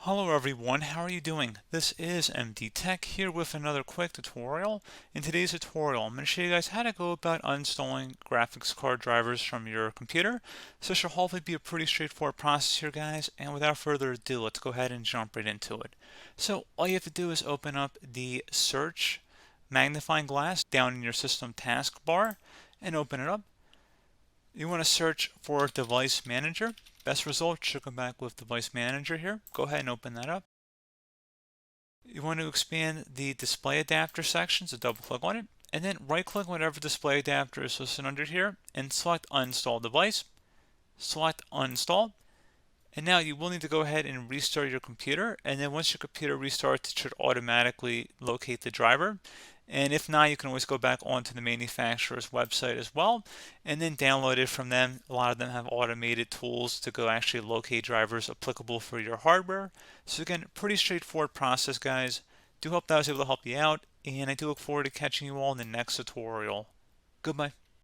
Hello everyone, how are you doing? This is MD Tech here with another quick tutorial. In today's tutorial, I'm going to show you guys how to go about uninstalling graphics card drivers from your computer. So this should hopefully be a pretty straightforward process here, guys, and without further ado, let's go ahead and jump right into it. So all you have to do is open up the search magnifying glass down in your system taskbar and open it up. You want to search for Device Manager. Best result should come back with Device Manager here. Go ahead and open that up. You want to expand the display adapter section, so double click on it, and then right click whatever display adapter is listed under here and select Uninstall Device. Select Uninstall. And now you will need to go ahead and restart your computer, and then once your computer restarts, it should automatically locate the driver. And if not, you can always go back onto the manufacturer's website as well and then download it from them. A lot of them have automated tools to go actually locate drivers applicable for your hardware. So again, pretty straightforward process, guys. Do hope that I was able to help you out, and I do look forward to catching you all in the next tutorial. Goodbye.